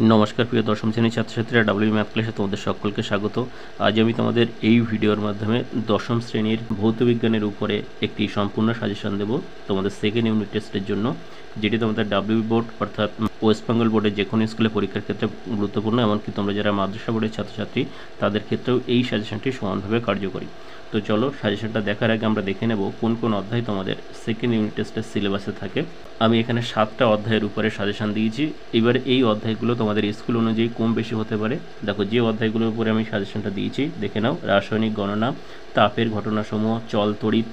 নমস্কার প্রিয় দশম শ্রেণীর ছাত্রছাত্রীরা, ডাব্লিউ ম্যাথ ক্লাসে তোমাদের সকলকে স্বাগত। আজ আমি তোমাদের এই ভিডিওর মাধ্যমে দশম শ্রেণীর ভৌত বিজ্ঞানের উপরে একটি সম্পূর্ণ সাজেশন দেব তোমাদের সেকেন্ড ইউনিট টেস্টের জন্য, যেটি তোমাদের ডাব্লিউ বোর্ড অর্থাৎ ওয়েস্ট বেঙ্গল বোর্ডের যে কোনো স্কুলে পরীক্ষার ক্ষেত্রে গুরুত্বপূর্ণ, এমনকি তোমরা যারা মাদ্রাসা বোর্ডের ছাত্রছাত্রী তাদের ক্ষেত্রেও এই সাজেশনটি সমানভাবে কার্যকরী। তো চলো, সাজেশনটা দেখার আগে আমরা দেখে নেব কোন কোন অধ্যায় তোমাদের সেকেন্ড ইউনিট টেস্টের সিলেবাসে থাকে। আমি এখানে 7টা অধ্যায়ের উপরে সাজেশন দিয়েছি। এবার এই অধ্যায়গুলো তোমাদের স্কুল অনুযায়ী কম বেশি হতে পারে। দেখো, যে অধ্যায়গুলোর উপরে আমি সাজেশনটা দিয়েছি দেখে নাও: রাসায়নিক গণনা, তাপের ঘটনাসমূহ, চল তড়িৎ,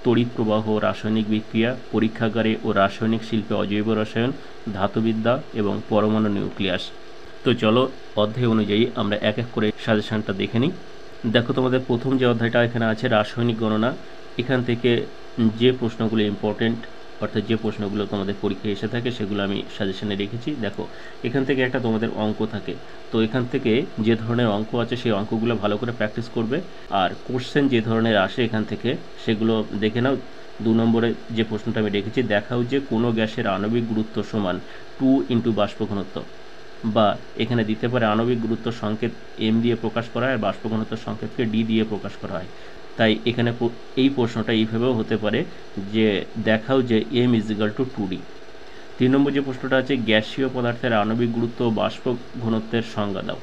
তড়িৎ প্রবাহ, রাসায়নিক বিক্রিয়া, পরীক্ষাগারে ও রাসায়নিক শিল্পে অজৈব রসায়ন, ধাতুবিদ্যা এবং পরমাণু নিউক্লিয়াস। তো চলো, অধ্যায় অনুযায়ী আমরা এক এক করে সাজেশনটা দেখে নিই। দেখো, তোমাদের প্রথম যে অধ্যায়টা এখানে আছে রাসায়নিক গণনা, এখান থেকে যে প্রশ্নগুলো ইম্পর্টেন্ট অর্থাৎ যে প্রশ্নগুলো তোমাদের পরীক্ষায় এসে থাকে সেগুলো আমি সাজেশনে রেখেছি। দেখো, এখান থেকে একটা তোমাদের অঙ্ক থাকে, তো এখান থেকে যে ধরনের অঙ্ক আছে সেই অঙ্কগুলো ভালো করে প্র্যাকটিস করবে। আর কোশ্চেন যে ধরনের আসে এখান থেকে সেগুলো দেখে নাও। 2 নম্বরে যে প্রশ্নটা আমি রেখেছি, দেখাও যে কোনো গ্যাসের আণবিক গুরুত্ব সমান 2 ইন্টু বাষ্প ঘনত্ব, বা এখানে দিতে পারে আণবিক গুরুত্ব সংকেত এম দিয়ে প্রকাশ করা হয়, বাষ্প ঘনত্ব সংকেতকে ডি দিয়ে প্রকাশ করা হয়। তাই এখানে এই প্রশ্নটা এইভাবেও হতে পারে যে দেখাও যে এম ইজিক্যাল টু 2D। 3 নম্বর যে প্রশ্নটা আছে, গ্যাসীয় পদার্থের আণবিক গুরুত্ব ও বাষ্প ঘনত্বের সংজ্ঞা দাও।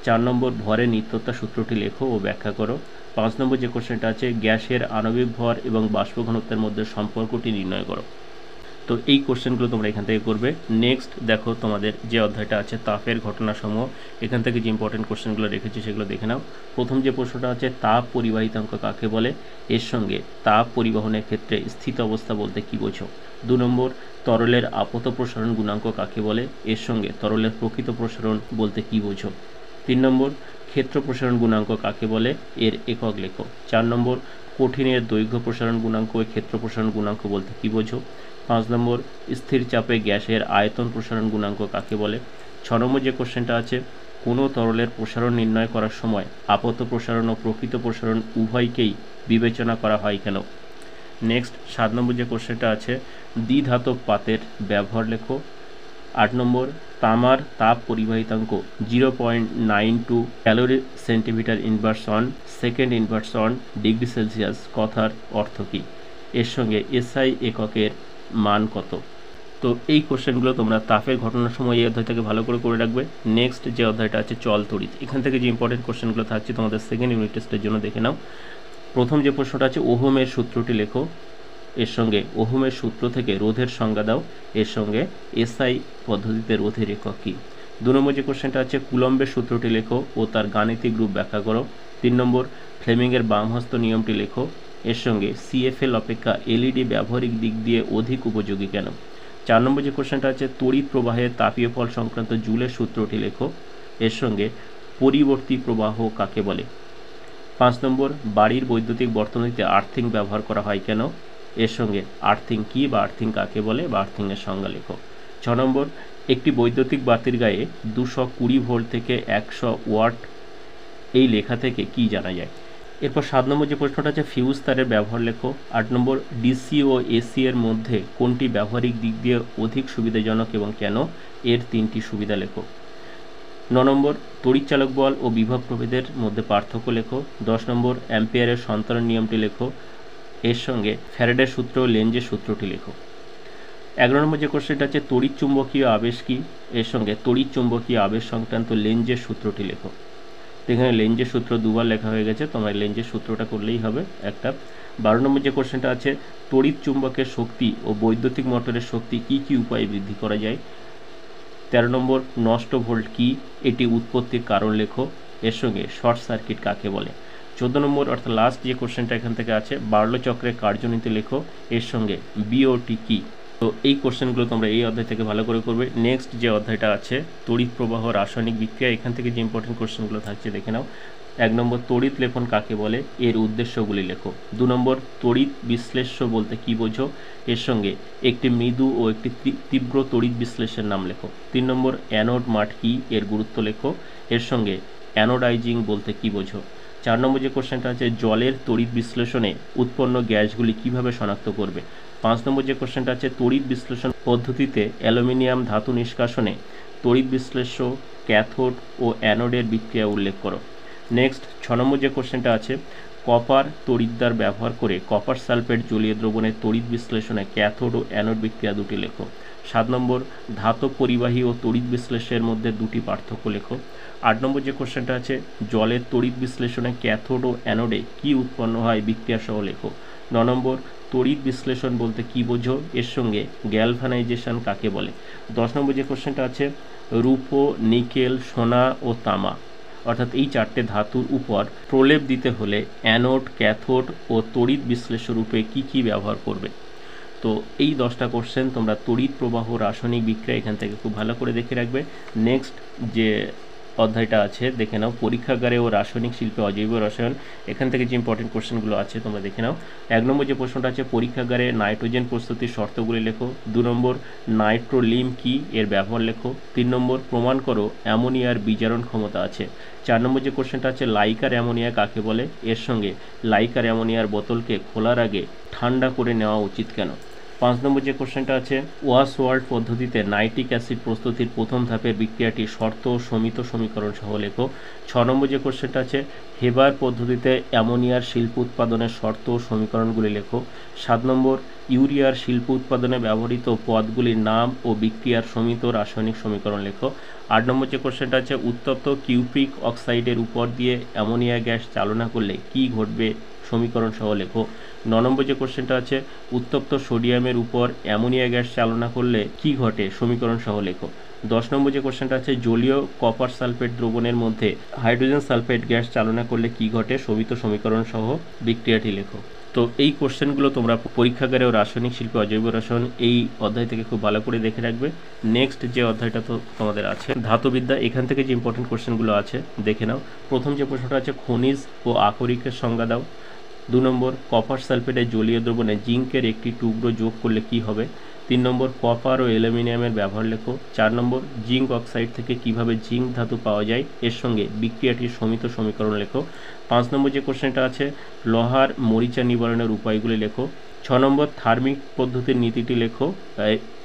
4 নম্বর, ভরের নিত্যতা সূত্রটি লেখো ও ব্যাখ্যা করো। 5 নম্বর যে কোশ্চেনটা আছে, গ্যাসের আণবিক ভর এবং বাষ্প ঘনত্বের মধ্যে সম্পর্কটি নির্ণয় করো। তো এই কোশ্চেনগুলো তোমরা এখান থেকে করবে। নেক্সট দেখো, তোমাদের যে অধ্যায়টা আছে তাপের ঘটনাসমূহ, এখান থেকে যে ইম্পর্টেন্ট কোশ্চেনগুলো রেখেছি সেগুলো দেখে নাও। প্রথম যে প্রশ্নটা আছে, তাপ পরিবাহিতাঙ্ক কাকে বলে, এর সঙ্গে তাপ পরিবহনের ক্ষেত্রে স্থিত অবস্থা বলতে কী বোঝো। 2 নম্বর, তরলের আপত প্রসারণ গুণাঙ্ক কাকে বলে, এর সঙ্গে তরলের প্রকৃত প্রসারণ বলতে কী বোঝো। 3 নম্বর, ক্ষেত্র প্রসারণ গুণাঙ্ক কাকে বলে, এর একক লেখো। 4 নম্বর, কঠিনের দৈর্ঘ্য প্রসারণ গুণাঙ্ক ও ক্ষেত্র প্রসারণ গুণাঙ্ক বলতে কী বোঝো। 5 নম্বর, স্থির চাপে গ্যাসের আয়তন প্রসারণ গুণাঙ্ক কাকে বলে। 6 নম্বর যে কোশ্চেনটা আছে, কোনো তরলের প্রসারণ নির্ণয় করার সময় আপত প্রসারণ ও প্রকৃত প্রসারণ উভয়কেই বিবেচনা করা হয় কেন। নেক্সট 7 নম্বর যে কোশ্চেনটা আছে, দ্বিধাতব পাতের ব্যবহার লেখো। 8 নম্বর, তামার তাপ পরিবাহিতাঙ্ক 0.92 calorie centimetre inverse on second inverse on degree Celsius কথার অর্থ কী, এর সঙ্গে এসআই এককের মান কত। তো এই কোশ্চেনগুলো তোমরা তাপের ঘটনার সময় এই অধ্যায় থেকে ভালো করে রাখবে। নেক্সট যে অধ্যায়টা আছে চল তড়িৎ, এখান থেকে যে ইম্পর্টেন্ট কোশ্চেনগুলো থাকছে তোমাদের সেকেন্ড ইউনিট টেস্টের জন্য দেখে নাও। প্রথম যে প্রশ্নটা আছে, ওহমের সূত্রটি লেখো, এর সঙ্গে ওহমের সূত্র থেকে রোধের সংজ্ঞা দাও, এর সঙ্গে এসআই পদ্ধতিতে রোধের একক কী। 2 নম্বর যে কোশ্চেনটা আছে, কুলম্বের সূত্রটি লেখো ও তার গাণিতিক রূপ ব্যাখ্যা করো। 3 নম্বর, ফ্লেমিংয়ের বামহস্ত নিয়মটি লেখো, এর সঙ্গে সিএফএল অপেক্ষা এলইডি ব্যবহারিক দিক দিয়ে অধিক উপযোগী কেন। 4 নম্বর যে কোশ্চেনটা আছে, তড়িৎ প্রবাহের তাপীয় ফল সংক্রান্ত জুলের সূত্রটি লেখো, এর সঙ্গে পরিবর্তী প্রবাহ কাকে বলে। 5 নম্বর, বাড়ির বৈদ্যুতিক বর্তনীতে আর্থিং ব্যবহার করা হয় কেন, এর সঙ্গে আর্থিং কী বা আর্থিং কাকে বলে বা আর্থিংয়ের সংজ্ঞা লেখো। 6 নম্বর, একটি বৈদ্যুতিক বাতির গায়ে 220 ভোল্ট থেকে 100 ওয়াট এই লেখা থেকে কি জানা যায়। এরপর 7 নম্বর যে প্রশ্নটা আছে, ফিউজ তারের ব্যবহার লেখো। 8 নম্বর, ডিসি ও এসি এর মধ্যে কোনটি ব্যবহারিক দিক দিয়ে অধিক সুবিধাজনক এবং কেন, এর 3টি সুবিধা লেখো। 9 নম্বর, তড়িৎচালক বল ও বিভব প্রভেদের মধ্যে পার্থক্য লেখো। 10 নম্বর, অ্যাম্পিয়ারের সন্তরণ নিয়মটি লেখো, এর সঙ্গে ফ্যারাডের সূত্র ও লেঞ্জের সূত্রটি লেখো। 11 নম্বর যে কোশ্চেনটা আছে, তড়িৎ চুম্বকীয় আবেশ কী, এর সঙ্গে তড়িৎ চুম্বকীয় আবেশ সংক্রান্ত লেঞ্জের সূত্রটি লেখো। এখানে লেঞ্জের সূত্র দুবার লেখা হয়ে গেছে, তোমরা লেঞ্জের সূত্রটা করলেই হবে একটা। 12 নম্বর যে কোশ্চেনটা আছে, তড়িৎ চুম্বকের শক্তি ও বৈদ্যুতিক মোটরের শক্তি কী কী উপায়ে বৃদ্ধি করা যায়। 13 নম্বর, নষ্ট ভোল্ট কী, এটি উৎপত্তির কারণ লেখো, এর সঙ্গে শর্ট সার্কিট কাকে বলে। 14 নম্বর অর্থাৎ লাস্ট যে কোশ্চেনটা এখান থেকে আছে, বার্লো চক্রের কার্যনীতি লেখো, এর সঙ্গে বিওটি কী। তো এই কোশ্চেনগুলো তোমরা এই অধ্যায় থেকে ভালো করে করবে। নেক্সট যে অধ্যায়টা আছে তড়িৎ প্রবাহ রাসায়নিক বিক্রিয়া, এখান থেকে যে ইম্পর্টেন্ট কোশ্চেনগুলো থাকছে দেখে নাও। 1 নম্বর, তড়িৎ লেপন কাকে বলে, এর উদ্দেশ্যগুলি লেখো। 2 নম্বর, তড়িৎ বিশ্লেষ্য বলতে কী বোঝো, এর সঙ্গে একটি মৃদু ও একটি তীব্র তড়িৎ বিশ্লেষের নাম লেখো। 3 নম্বর, অ্যানোড মাঠ কী, এর গুরুত্ব লেখো, এর সঙ্গে অ্যানোডাইজিং বলতে কী বোঝো। 4 নম্বর যে কোশ্চেনটা আছে, জলের তড়িৎ বিশ্লেষণে উৎপন্ন গ্যাসগুলি কিভাবে শনাক্ত করবে। 5 নম্বর যে কোশ্চেনটা আছে, তড়িৎ বিশ্লেষণ পদ্ধতিতে অ্যালুমিনিয়াম ধাতু নিষ্কাশনে তড়িৎ বিশ্লেষ্য, ক্যাথোড ও অ্যানোডের বিক্রিয়া উল্লেখ করো। নেক্সট 6 নম্বর যে কোশ্চেনটা আছে, কপার তড়িৎদ্বার ব্যবহার করে কপার সালফেট জলীয় দ্রবণের তড়িৎ বিশ্লেষণে ক্যাথোড ও অ্যানোড বিক্রিয়া দুটি লেখো। 7 নম্বর ধাতব পরিবাহী ও তড়িৎ বিশ্লেষণের মধ্যে দুটি পার্থক্য লেখো। 8 নম্বর যে কোশ্চেনটা আছে, জলের তড়িৎ বিশ্লেষণে ক্যাথোড ও অ্যানোডে কী উৎপন্ন হয় বিক্রিয়া সহ লেখো। 9 নম্বর তড়িৎ বিশ্লেষণ বলতে কী বোঝো, এর সঙ্গে গ্যালভানাইজেশন কাকে বলে। 10 নম্বর যে কোশ্চেনটা আছে, রূপো, নিকেল, সোনা ও তামা অর্থাৎ এই 4টে ধাতুর উপর প্রলেপ দিতে হলে অ্যানোড, ক্যাথোড ও তড়িৎ বিশ্লেষ্য রূপে কী কী ব্যবহার করবে। তো এই 10টা কোশ্চেন তোমরা তড়িৎ প্রবাহ, রাসায়নিক বিক্রিয়া এখান থেকে খুব ভালো করে দেখে রাখবে। নেক্সট যে অধ্যায়টা আছে দেখে নাও, পরীক্ষাগারে ও রাসায়নিক শিল্পে অজৈব রসায়ন। এখান থেকে যে ইম্পর্টেন্ট কোশ্চেনগুলো আছে তোমরা দেখে নাও। 1 নম্বর যে প্রশ্নটা আছে, পরীক্ষাগারে নাইট্রোজেন প্রস্তুতির শর্তগুলি লেখো। 2 নম্বর নাইট্রোলিম কি, এর ব্যবহার লেখো। 3 নম্বর প্রমাণ করো অ্যামোনিয়ার বিজারণ ক্ষমতা আছে। 4 নম্বর যে কোশ্চেনটা আছে, লাইকার অ্যামোনিয়া কাকে বলে, এর সঙ্গে লাইকার অ্যামোনিয়ার বোতলকে খোলার আগে ঠান্ডা করে নেওয়া উচিত কেন। 5 নম্বর যে কোশ্চেনটা আছে, ওয়াসওয়ার্ল্ড পদ্ধতিতে নাইট্রিক অ্যাসিড প্রস্তুতির প্রথম ধাপের বিক্রিয়াটি শর্ত ও সমিত সমীকরণ সহ লেখো। 6 নম্বর যে কোশ্চেনটা আছে, হেবার পদ্ধতিতে অ্যামোনিয়ার শিল্প উৎপাদনের শর্ত ও সমীকরণগুলি লেখো। 7 নম্বর ইউরিয়ার শিল্প উৎপাদনে ব্যবহৃত পদগুলির নাম ও বিক্রিয়ার সমিত রাসায়নিক সমীকরণ লেখো। 8 নম্বর যে কোশ্চেনটা আছে, উত্তপ্ত কিউপ্রিক অক্সাইডের উপর দিয়ে অ্যামোনিয়া গ্যাস চালনা করলে কী ঘটবে সমীকরণ সহ লেখো। 9 নম্বর যে কোশ্চেনটা আছে, উত্তপ্ত সোডিয়ামের উপর অ্যামোনিয়া গ্যাস চালনা করলে কী ঘটে সমীকরণ সহ লেখো। 10 নম্বর যে কোশ্চেনটা আছে, জলীয় কপার সালফেট দ্রবণের মধ্যে হাইড্রোজেন সালফেট গ্যাস চালনা করলে কী ঘটে সমিত সমীকরণ সহ বিক্রিয়াটি লেখো। তো এই কোশ্চেনগুলো তোমরা পরীক্ষাগারে ও রাসায়নিক শিল্পে অজৈব রসায়ন এই অধ্যায় থেকে খুব ভালো করে দেখে রাখবে। নেক্সট যে অধ্যায়টা তো তোমাদের আছে ধাতুবিদ্যা, এখান থেকে যে ইম্পর্টেন্ট কোশ্চেনগুলো আছে দেখে নাও। প্রথম যে প্রশ্নটা আছে, খনিজ ও আকরিকের সংজ্ঞা দাও। 2 নম্বর কপার সালফেটের জলীয় দ্রবণে জিঙ্কের একটি টুকরো যোগ করলে কি হবে। 3 নম্বর কপার ও অ্যালুমিনিয়ামের ব্যবহার লেখো। 4 নম্বর জিঙ্ক অক্সাইড থেকে কিভাবে জিঙ্ক ধাতু পাওয়া যায়, এর সঙ্গে বিক্রিয়াটির সমিত সমীকরণ লেখো। 5 নম্বর যে কোশ্চেনটা আছে, লোহার মরিচা নিবারণের উপায়গুলি লেখো। 6 নম্বর থার্মিক পদ্ধতির নীতিটি লেখো,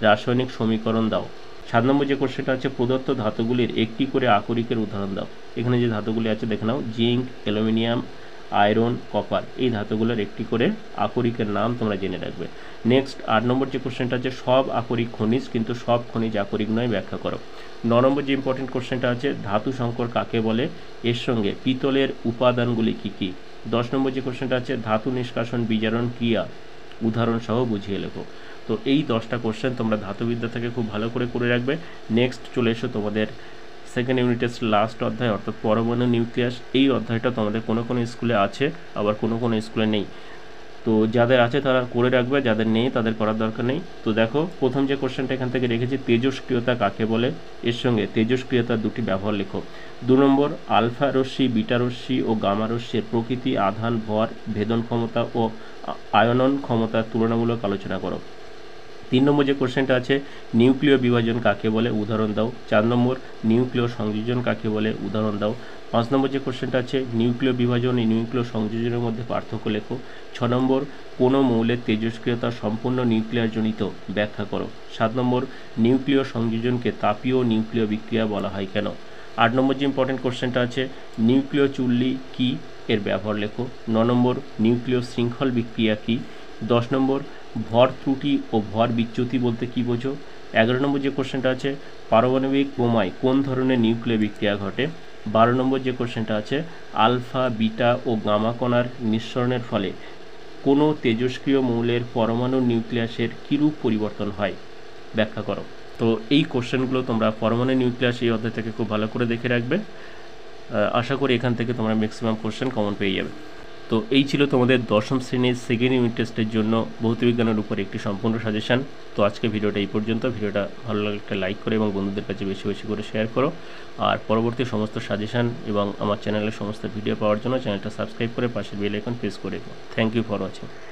রাসায়নিক সমীকরণ দাও। 7 নম্বর যে কোশ্চেনটা আছে, প্রদত্ত ধাতুগুলির একটি করে আকরিকের উদাহরণ দাও। এখানে যে ধাতুগুলি আছে দেখে নাও, জিঙ্ক, অ্যালুমিনিয়াম, আয়রন, কপার, এই ধাতুগুলোর একটি করে আকরিকের নাম তোমরা জেনে রাখবে। নেক্সট 8 নম্বর যে কোশ্চেনটা আছে, সব আকরিক খনিজ কিন্তু সব খনিজ আকরিক নয়, ব্যাখ্যা করো। 9 নম্বর যে ইম্পর্টেন্ট কোশ্চেনটা আছে, ধাতু সংকর কাকে বলে, এর সঙ্গে পিতলের উপাদানগুলি কি কি। 10 নম্বর যে কোশ্চেনটা আছে, ধাতু নিষ্কাশন বিজারণ ক্রিয়া উদাহরণ সহ বুঝিয়ে লেখো। তো এই 10টা কোশ্চেন তোমরা ধাতুবিদ্যা থেকে খুব ভালো করে রাখবে। নেক্সট চলে এসো তোমাদের সেকেন্ড ইউনিট টেস্ট লাস্ট অধ্যায় অর্থাৎ পরমাণু নিউক্লিয়াস। এই অধ্যায়টা তোমাদের কোনো স্কুলে আছে, আবার কোনো স্কুলে নেই। তো যাদের আছে তারা করে রাখবে, যাদের নেই তাদের করার দরকার নেই। তো দেখো প্রথম যে কোশ্চেনটা এখান থেকে রেখেছি, তেজস্ক্রিয়তা কাকে বলে, এর সঙ্গে তেজস্ক্রিয়তার দুটি ব্যবহার লেখো। 2 নম্বর আলফা রশ্মি, বিটা রশ্মি ও গামা রশ্মির প্রকৃতি, আধান, ভর, ভেদন ক্ষমতা ও আয়নন ক্ষমতার তুলনামূলক আলোচনা করো। 3 নম্বর যে কোশ্চেনটা আছে, নিউক্লিয় বিভাজন কাকে বলে, উদাহরণ দাও। 4 নম্বর নিউক্লিয় সংযোজন কাকে বলে, উদাহরণ দাও। 5 নম্বর যে কোশ্চেনটা আছে, নিউক্লিয় বিভাজন ও নিউক্লিয় সংযোজনের মধ্যে পার্থক্য লেখো। 6 নম্বর কোনো মৌলের তেজস্ক্রিয়তা সম্পূর্ণ নিউক্লিয়ার জনিত, ব্যাখ্যা করো। 7 নম্বর নিউক্লিয় সংযোজনকে তাপীয় নিউক্লিয় বিক্রিয়া বলা হয় কেন। 8 নম্বর যে ইম্পর্টেন্ট কোশ্চেনটা আছে, নিউক্লিয় চুল্লি কি, এর ব্যবহার লেখো। 9 নম্বর নিউক্লিয় শৃঙ্খল বিক্রিয়া কি। 10 নম্বর ভর ত্রুটি ও ভর বিচ্যুতি বলতে কী বোঝো। 11 নম্বর যে কোশ্চেনটা আছে, পারমাণবিক বোমায় কোন ধরনের নিউক্লিয় বিক্রিয়া ঘটে। 12 নম্বর যে কোশ্চেনটা আছে, আলফা, বিটা ও গামা কণার নিঃসরণের ফলে কোনো তেজস্ক্রিয় মৌলের পরমাণু নিউক্লিয়াসের কীরূপ পরিবর্তন হয়, ব্যাখ্যা করো। তো এই কোশ্চেনগুলো তোমরা পরমাণু নিউক্লিয়াস এই অধ্যায় থেকে খুব ভালো করে দেখে রাখবে। আশা করি এখান থেকে তোমরা ম্যাক্সিমাম কোশ্চেন কমন পেয়ে যাবে। তো এই ছিল তোমাদের 10ম শ্রেণীর সেকেন্ড ইউনিট টেস্টের জন্য ভৌতবিজ্ঞানের উপর একটি সম্পূর্ণ সাজেশান। তো আজকে ভিডিওটা এই পর্যন্ত। ভিডিওটা ভালো লাগলে একটা লাইক করে এবং বন্ধুদের কাছে বেশি বেশি করে শেয়ার করো। আর পরবর্তী সমস্ত সাজেশান এবং আমার চ্যানেলের সমস্ত ভিডিও পাওয়ার জন্য চ্যানেলটা সাবস্ক্রাইব করে পাশের বেল আইকন প্রেস করে দিও। Thank you for watching.